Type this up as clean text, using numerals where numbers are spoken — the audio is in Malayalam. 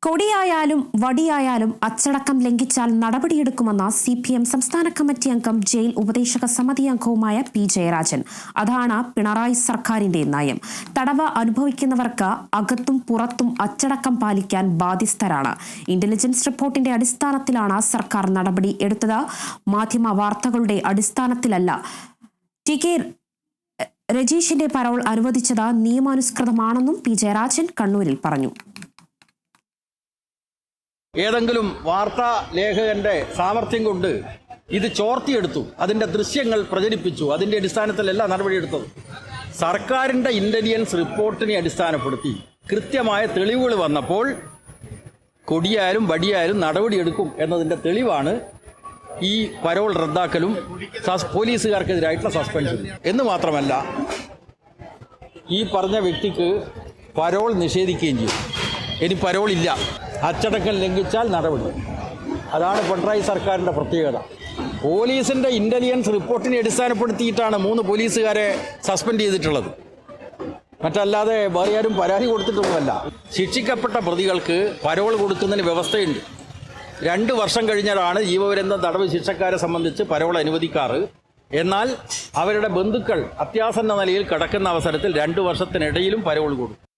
കൊടിയായാലും വടിയായാലും അച്ചടക്കം ലംഘിച്ചാൽ നടപടിയെടുക്കുമെന്ന CPM സംസ്ഥാന കമ്മിറ്റി അംഗം ജയിൽ ഉപദേശക സമിതി അംഗവുമായ P. ജയരാജൻ. അതാണ് പിണറായി സർക്കാരിന്റെ നയം. തടവ് അനുഭവിക്കുന്നവർക്ക് അകത്തും പുറത്തും അച്ചടക്കം പാലിക്കാൻ ബാധ്യസ്ഥരാണ്. ഇന്റലിജൻസ് റിപ്പോർട്ടിന്റെ അടിസ്ഥാനത്തിലാണ് സർക്കാർ നടപടി എടുത്തത്. മാധ്യമ വാർത്തകളുടെ അടിസ്ഥാനത്തിലല്ല. TK രജീഷിന്റെ പരോൾ അനുവദിച്ചത് നിയമാനുസൃതമാണെന്നും P. ജയരാജൻ കണ്ണൂരിൽ പറഞ്ഞു. ഏതെങ്കിലും വാർത്താ ലേഖകന്റെ സാമർഥ്യം കൊണ്ട് ഇത് ചോർത്തിയെടുത്തു, അതിൻ്റെ ദൃശ്യങ്ങൾ പ്രചരിപ്പിച്ചു, അതിൻ്റെ അടിസ്ഥാനത്തിലല്ല നടപടിയെടുത്തത്. സർക്കാരിൻ്റെ ഇന്റലിജൻസ് റിപ്പോർട്ടിനെ അടിസ്ഥാനപ്പെടുത്തി കൃത്യമായ തെളിവുകൾ വന്നപ്പോൾ കൊടിയായാലും വടിയായാലും നടപടിയെടുക്കും എന്നതിൻ്റെ തെളിവാണ് ഈ പരോൾ റദ്ദാക്കലും പോലീസുകാർക്കെതിരായിട്ടുള്ള സസ്പെൻഷനും. എന്ന് മാത്രമല്ല, ഈ പറഞ്ഞ വ്യക്തിക്ക് പരോൾ നിഷേധിക്കുകയും ചെയ്യും. ഇനി പരോളില്ല, അച്ചടക്കം ലംഘിച്ചാൽ നടപടി. അതാണ് പിണറായി സർക്കാരിൻ്റെ പ്രത്യേകത. പോലീസിൻ്റെ ഇന്റലിജൻസ് റിപ്പോർട്ടിനെ അടിസ്ഥാനപ്പെടുത്തിയിട്ടാണ് 3 പോലീസുകാരെ സസ്പെൻഡ് ചെയ്തിട്ടുള്ളത്. മറ്റല്ലാതെ വേറെ ആരും പരാതി കൊടുത്തിട്ടൊന്നുമല്ല. ശിക്ഷിക്കപ്പെട്ട പ്രതികൾക്ക് പരോൾ കൊടുക്കുന്നതിന് വ്യവസ്ഥയുണ്ട്. 2 വർഷം കഴിഞ്ഞാലാണ് ജീവപര്യന്തം തടവ് ശിക്ഷക്കാരെ സംബന്ധിച്ച് പരോൾ അനുവദിക്കാറ്. എന്നാൽ അവരുടെ ബന്ധുക്കൾ അത്യാസന്ന നിലയിൽ കിടക്കുന്ന അവസരത്തിൽ 2 വർഷത്തിനിടയിലും പരോൾ കൊടുക്കും.